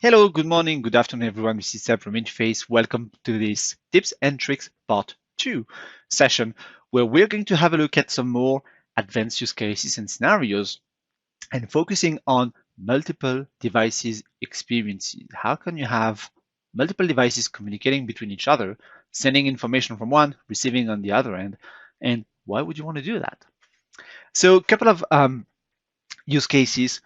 Hello, good morning, good afternoon, everyone. This is Seb from Interface. Welcome to this Tips and Tricks Part 2 session, where we're going to have a look at some more advanced use cases and scenarios and focusing on multiple devices experiences. How can you have multiple devices communicating between each other, sending information from one, receiving on the other end, and why would you want to do that? So a couple of use cases.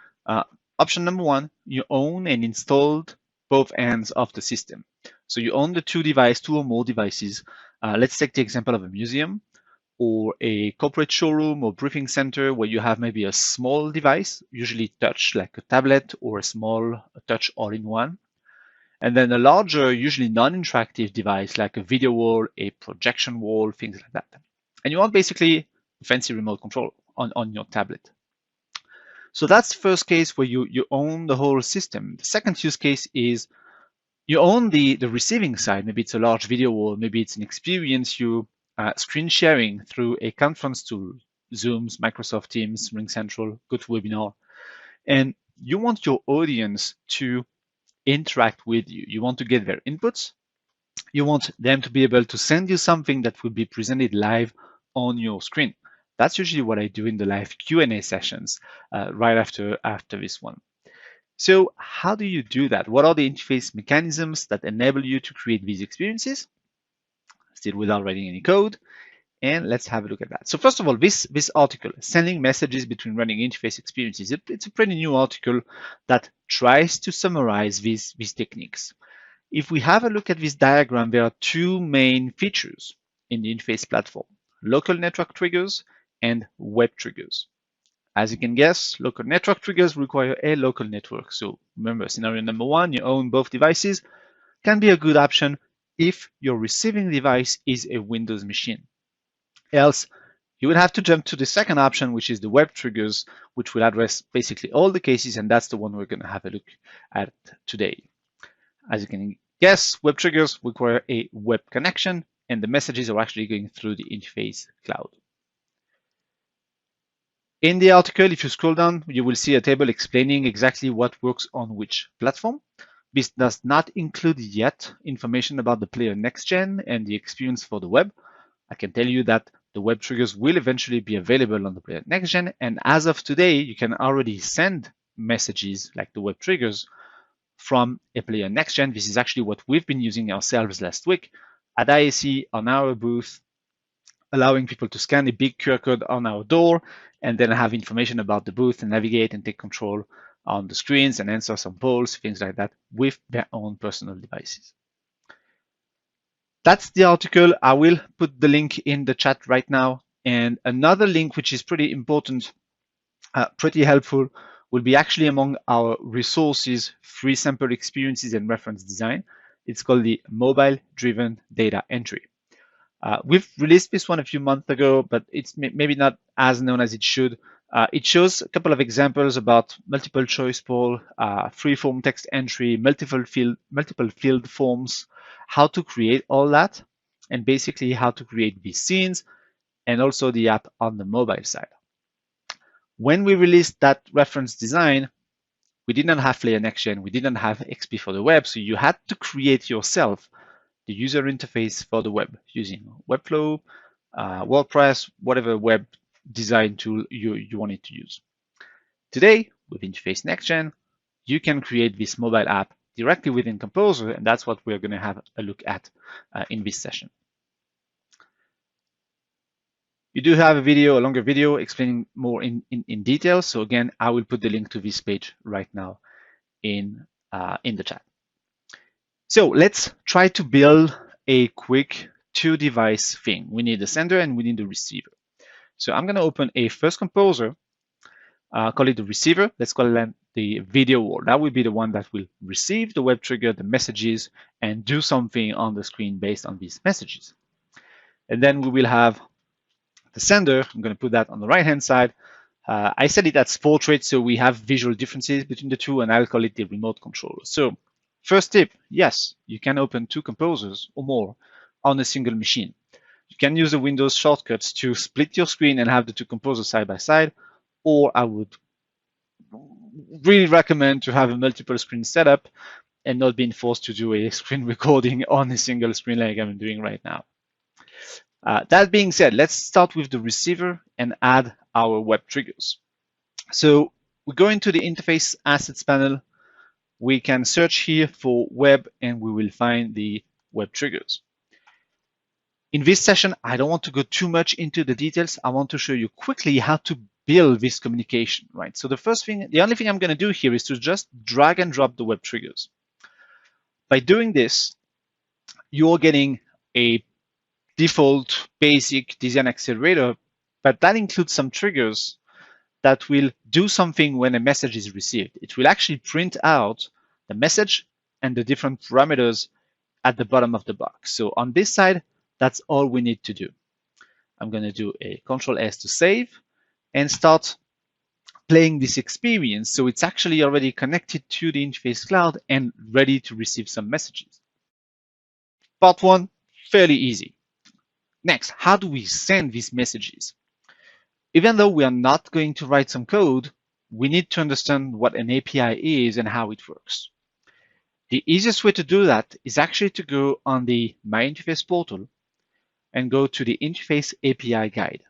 Option number one, you own and installed both ends of the system. So you own the two or more devices. Let's take the example of a museum or a corporate showroom or briefing center where you have maybe a small device, usually touch like a tablet or a small touch all-in-one. And then a larger, usually non-interactive device like a video wall, a projection wall, things like that. And you want basically a fancy remote control on your tablet. So that's the first case where you own the whole system. The second use case is you own the receiving side. Maybe it's a large video wall, maybe it's an experience you screen sharing through a conference tool, Zooms, Microsoft Teams, RingCentral, GoToWebinar. And you want your audience to interact with you. You want to get their inputs. You want them to be able to send you something that will be presented live on your screen. That's usually what I do in the live Q&A sessions right after this one. So how do you do that? What are the interface mechanisms that enable you to create these experiences? Still without writing any code. And let's have a look at that. So first of all, this article, Sending Messages Between Running Interface Experiences, it's a pretty new article that tries to summarize these techniques. If we have a look at this diagram, there are two main features in the interface platform: local network triggers and web triggers. As you can guess, local network triggers require a local network. So remember, scenario number one, you own both devices, can be a good option if your receiving device is a Windows machine. Else, you would have to jump to the second option, which is the web triggers, which will address basically all the cases, and that's the one we're going to have a look at today. As you can guess, web triggers require a web connection, and the messages are actually going through the interface cloud. In the article, if you scroll down, you will see a table explaining exactly what works on which platform. This does not include yet information about the player next gen and the experience for the web. I can tell you that the web triggers will eventually be available on the player next gen, and as of today, you can already send messages like the web triggers from a player next gen. This is actually what we've been using ourselves last week at IAC on our booth, allowing people to scan a big QR code on our door and then have information about the booth and navigate and take control on the screens and answer some polls, things like that, with their own personal devices. That's the article. I will put the link in the chat right now. And another link, which is pretty important, pretty helpful, will be actually among our resources, free sample experiences and reference design. It's called the Mobile-Driven Data Entry. We've released this one a few months ago, but it's maybe not as known as it should. It shows a couple of examples about multiple choice poll, free form text entry, multiple field forms, how to create all that, and basically how to create these scenes, and also the app on the mobile side. When we released that reference design, we did not have Player Next Gen, we didn't have XP for the web, so you had to create yourself the user interface for the web using Webflow, WordPress, whatever web design tool you wanted to use. Today, with Interface Next Gen, you can create this mobile app directly within Composer, and that's what we're going to have a look at in this session. You do have a longer video explaining more in detail. So again, I will put the link to this page right now in the chat. So let's try to build a quick two-device thing. We need the sender and we need the receiver. So I'm going to open a first Composer, call it the receiver. Let's call it the video wall. That will be the one that will receive the web trigger, the messages, and do something on the screen based on these messages. And then we will have the sender. I'm going to put that on the right-hand side. I set it as portrait, so we have visual differences between the two, and I'll call it the remote controller. So first tip, yes, you can open two composers or more on a single machine. You can use the Windows shortcuts to split your screen and have the two composers side by side, or I would really recommend to have a multiple screen setup and not being forced to do a screen recording on a single screen like I'm doing right now. That being said, let's start with the receiver and add our web triggers. So we go into the interface assets panel. We can search here for web and we will find the web triggers. In this session, I don't want to go too much into the details. I want to show you quickly how to build this communication, right? So the only thing I'm going to do here is to just drag and drop the web triggers. By doing this, you're getting a default basic design accelerator, but that includes some triggers that will do something when a message is received. It will actually print out the message and the different parameters at the bottom of the box. So on this side, that's all we need to do. I'm going to do a Control S to save and start playing this experience. So it's actually already connected to the interface cloud and ready to receive some messages. Part one, fairly easy. Next, how do we send these messages? Even though we are not going to write some code, we need to understand what an API is and how it works. The easiest way to do that is actually to go on the My Interface portal and go to the Interface API Guide.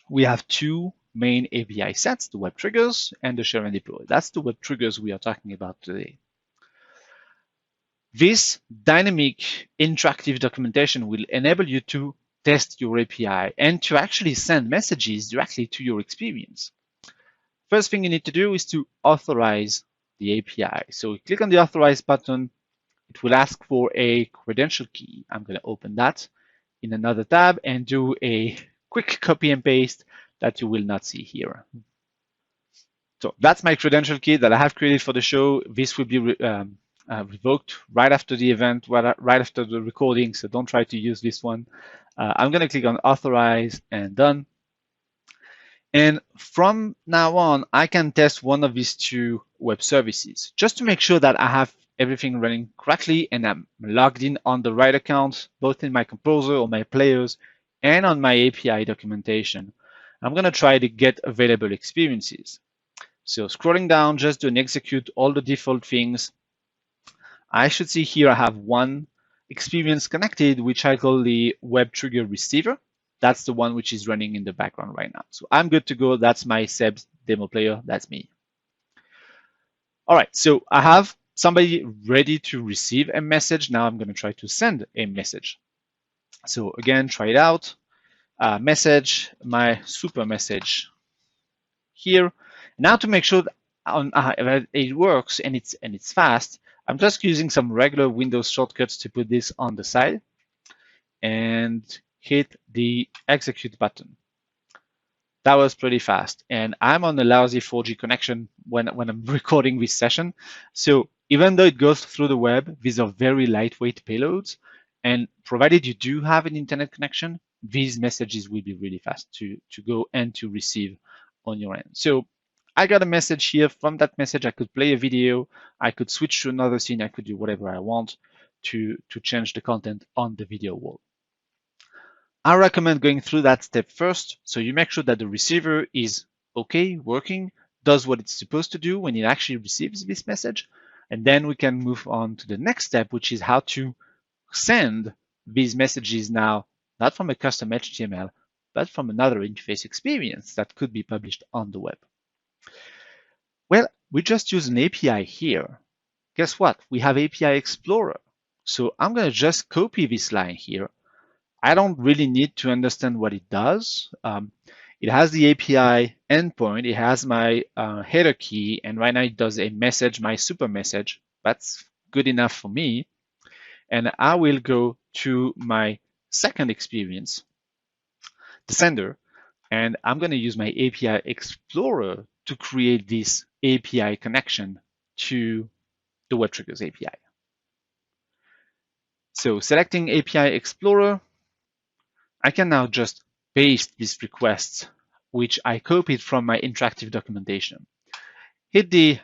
We have two main API sets, the web triggers and the share and deploy. That's the web triggers we are talking about today. This dynamic interactive documentation will enable you to test your API and to actually send messages directly to your experience. First thing you need to do is to authorize the API. So click on the authorize button. It will ask for a credential key. I'm going to open that in another tab and do a quick copy and paste that you will not see here. So that's my credential key that I have created for the show. This will be revoked right after the event, right after the recording, so don't try to use this one. I'm going to click on authorize and done. And from now on, I can test one of these two web services just to make sure that I have everything running correctly and I'm logged in on the right account, both in my composer or my players and on my API documentation. I'm going to try to get available experiences. So scrolling down, just do an execute all the default things. I should see here I have one experience connected, which I call the web trigger receiver. That's the one which is running in the background right now. So I'm good to go. That's my Seb's demo player. That's me. All right, so I have somebody ready to receive a message. Now I'm going to try to send a message. So again, try it out. Message, my super message here. Now to make sure that it works and it's fast, I'm just using some regular Windows shortcuts to put this on the side and hit the execute button. That was pretty fast. And I'm on a lousy 4G connection when I'm recording this session. So even though it goes through the web, these are very lightweight payloads. And provided you do have an internet connection, these messages will be really fast to go and to receive on your end. So I got a message here. From that message, I could play a video. I could switch to another scene. I could do whatever I want to change the content on the video wall. I recommend going through that step first. So you make sure that the receiver is okay, working, does what it's supposed to do when it actually receives this message. And then we can move on to the next step, which is how to send these messages now, not from a custom HTML, but from another interface experience that could be published on the web. Well, we just use an API here. Guess what? We have API Explorer. So I'm going to just copy this line here. I don't really need to understand what it does. It has the API endpoint. It has my header key. And right now it does a message, my super message. That's good enough for me. And I will go to my second experience, the sender. And I'm going to use my API Explorer to create this API connection to the Web Triggers API. So selecting API Explorer, I can now just paste this request, which I copied from my interactive documentation. Hit the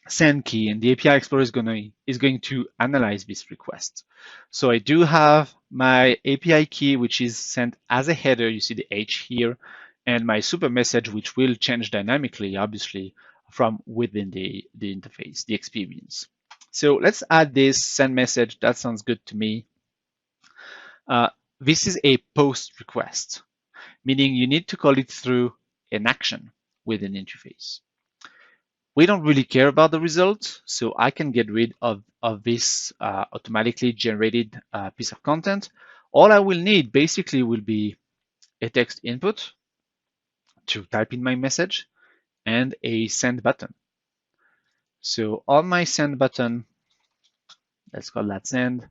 send key, and the API Explorer is going to analyze this request. So I do have my API key, which is sent as a header. You see the H here, and my super message, which will change dynamically, obviously, from within the interface, the experience. So let's add this send message. That sounds good to me. This is a post request, meaning you need to call it through an action with an interface. We don't really care about the result, so I can get rid of this automatically generated piece of content. All I will need basically will be a text input to type in my message and a send button. So on my send button, let's call that send,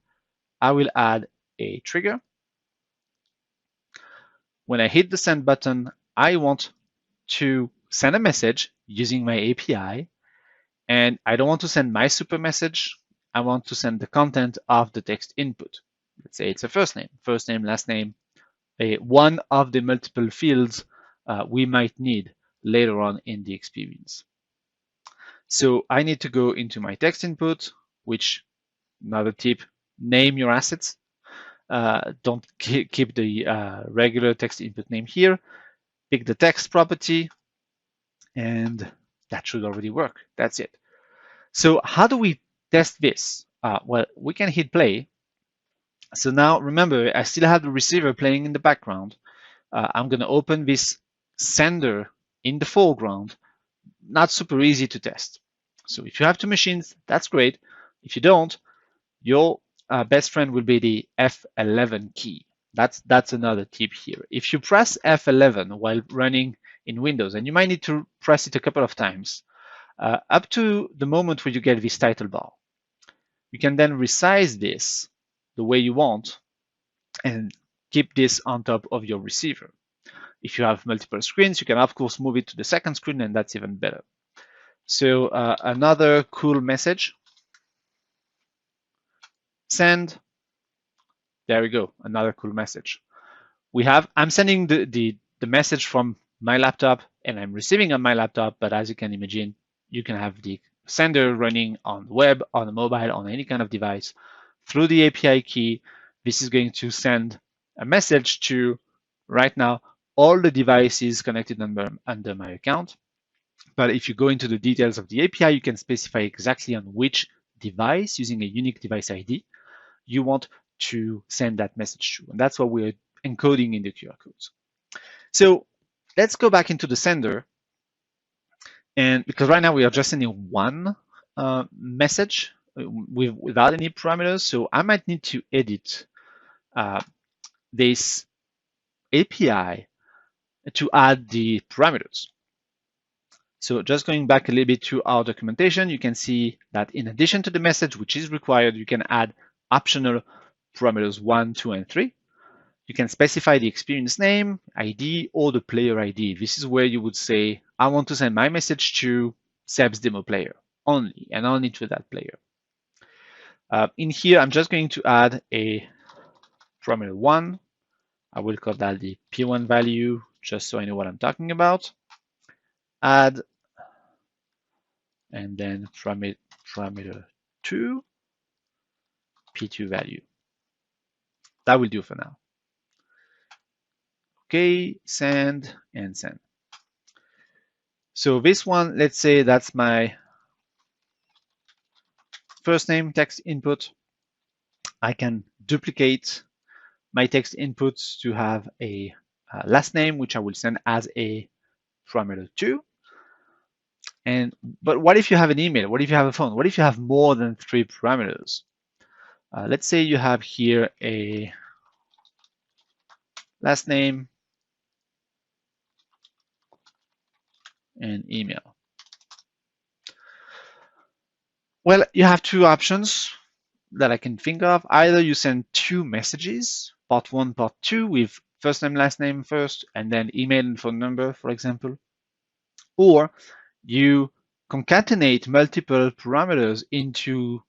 I will add a trigger. When I hit the send button, I want to send a message using my API, and I don't want to send my super message. I want to send the content of the text input. Let's say it's a first name, last name, one of the multiple fields we might need later on in the experience. So I need to go into my text input, which, another tip, name your assets. Don't keep the regular text input name here. Pick the text property, and that should already work. That's it. So how do we test this? Well, we can hit play. So now remember, I still have the receiver playing in the background. I'm going to open this sender in the foreground. Not super easy to test. So if you have two machines, that's great. If you don't, your best friend will be the F11 key. That's another tip here. If you press F11 while running in Windows, and you might need to press it a couple of times, up to the moment where you get this title bar, you can then resize this the way you want and keep this on top of your receiver. If you have multiple screens, you can of course move it to the second screen, and that's even better. So another cool message, send. There we go, another cool message. I'm sending the message from my laptop, and I'm receiving on my laptop, but as you can imagine, you can have the sender running on the web, on a mobile, on any kind of device. Through the API key, this is going to send a message to, right now, all the devices connected under my account. But if you go into the details of the API, you can specify exactly on which device, using a unique device ID, you want to send that message to. And that's what we're encoding in the QR codes. So let's go back into the sender. And because right now we are just sending one message without any parameters, so I might need to edit this API to add the parameters. So just going back a little bit to our documentation, you can see that in addition to the message, which is required, you can add optional parameters 1, 2, and 3. You can specify the experience name, ID, or the player ID. This is where you would say, I want to send my message to Seb's demo player only, and only to that player. In here, I'm just going to add a parameter 1. I will call that the P1 value, just so I know what I'm talking about. Add, and then parameter 2, P2 value. That will do for now. Okay, send and send. So this one, let's say that's my first name text input. I can duplicate my text inputs to have a last name, which I will send as a parameter 2. But what if you have an email? What if you have a phone? What if you have more than 3 parameters? Let's say you have here a last name and email. Well, you have two options that I can think of. Either you send 2 messages, part 1, part 2, with first name, last name first, and then email and phone number, for example. Or you concatenate multiple parameters into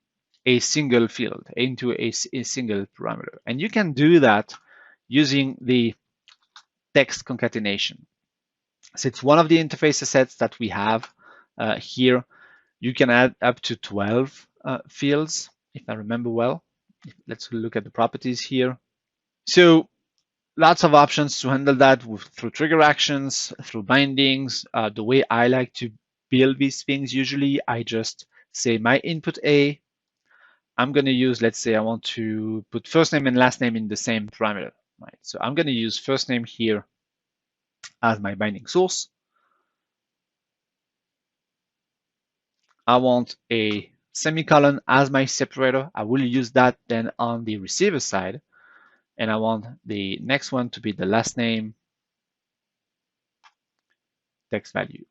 a single field, into a single parameter. And you can do that using the text concatenation. So it's one of the interface assets that we have here. You can add up to 12 fields, if I remember well. Let's look at the properties here. So lots of options to handle that through trigger actions, through bindings. The way I like to build these things, usually I just say my input A, I'm going to use, let's say I want to put first name and last name in the same parameter, right? So I'm going to use first name here as my binding source. I want a semicolon as my separator. I will use that then on the receiver side. And I want the next one to be the last name text value.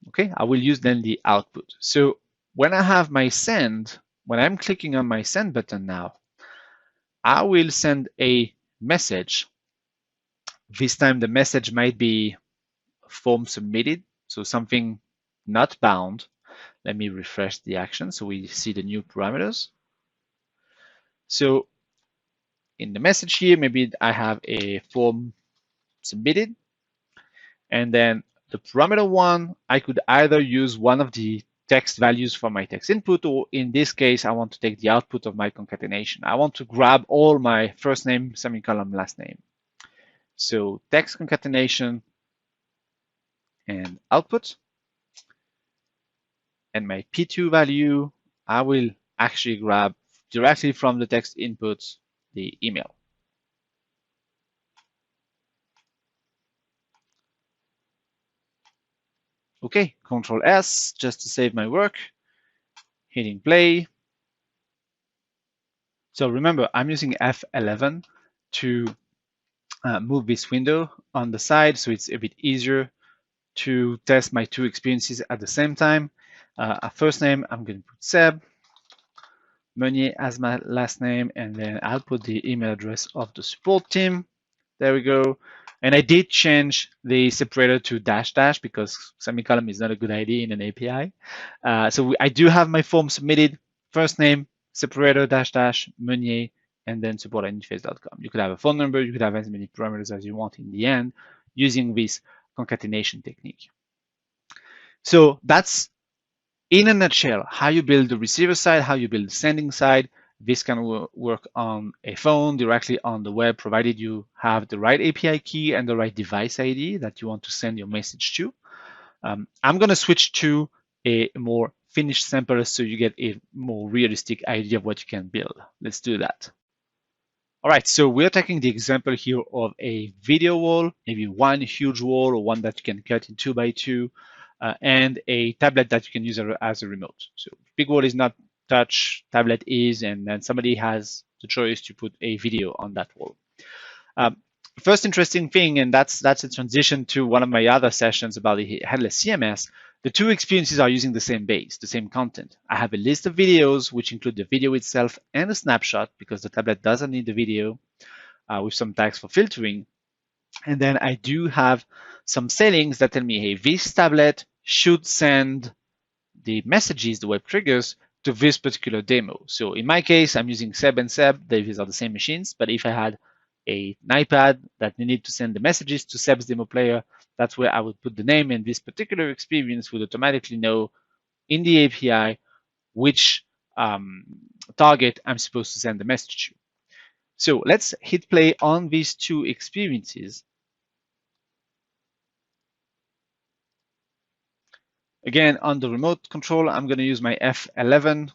Okay, I will use then the output. So when I have my send, when I'm clicking on my send button now, I will send a message. This time the message might be form submitted, so something not bound. Let me refresh the action so we see the new parameters. So in the message here, maybe I have a form submitted, and then the parameter one, I could either use one of the text values for my text input, or in this case, I want to take the output of my concatenation. I want to grab all my first name, semicolon, last name. So text concatenation and output. And my P2 value, I will actually grab directly from the text input the email. Okay, Control S just to save my work, hitting play. So remember, I'm using F11 to move this window on the side, so it's a bit easier to test my two experiences at the same time. First name, I'm going to put Seb, Meunier as my last name, and then I'll put the email address of the support team. There we go. And I did change the separator to dash dash because semicolon is not a good idea in an API. So I do have my form submitted, first name, separator, dash dash, Meunier, and then support@interface.com. You could have a phone number, you could have as many parameters as you want in the end using this concatenation technique. So that's, in a nutshell, how you build the receiver side, how you build the sending side. This can work on a phone, directly on the web, provided you have the right API key and the right device ID that you want to send your message to. I'm going to switch to a more finished sample so you get a more realistic idea of what you can build. Let's do that. All right, so we're taking the example here of a video wall, maybe one huge wall or one that you can cut in 2x2, and a tablet that you can use as a remote. So big wall is not touch, tablet is, and then somebody has the choice to put a video on that wall. First interesting thing, and that's a transition to one of my other sessions about the headless CMS, the two experiences are using the same base, the same content. I have a list of videos, which include the video itself and a snapshot, because the tablet doesn't need the video, with some tags for filtering. And then I do have some settings that tell me, hey, this tablet should send the messages, the web triggers, to this particular demo. So in my case, I'm using Seb and Seb. These are the same machines. But if I had an iPad that needed to send the messages to Seb's demo player, that's where I would put the name, and this particular experience would automatically know in the API which target I'm supposed to send the message to. So let's hit play on these two experiences. Again, on the remote control, I'm going to use my F11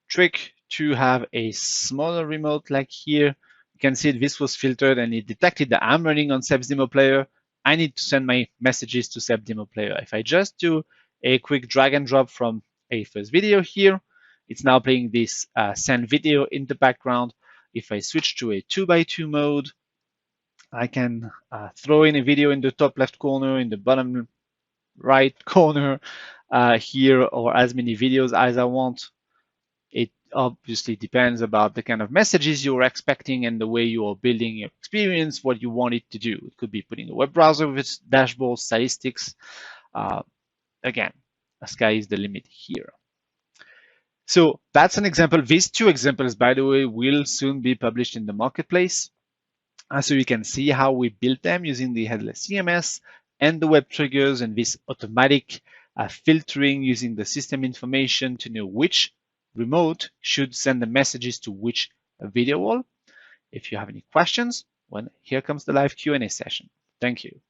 trick to have a smaller remote like here. You can see this was filtered and it detected that I'm running on Seb's demo player. I need to send my messages to Seb's demo player. If I just do a quick drag and drop from a first video here, it's now playing this send video in the background. If I switch to a 2x2 mode, I can throw in a video in the top left corner, in the bottom right corner here, or as many videos as I want. It obviously depends about the kind of messages you're expecting and the way you are building your experience, what you want it to do. It could be putting a web browser with its dashboard, statistics. Again, the sky is the limit here. So that's an example. These two examples, by the way, will soon be published in the marketplace. So you can see how we built them using the headless CMS and the web triggers and this automatic filtering using the system information to know which remote should send the messages to which video wall. If you have any questions, here comes the live Q&A session. Thank you.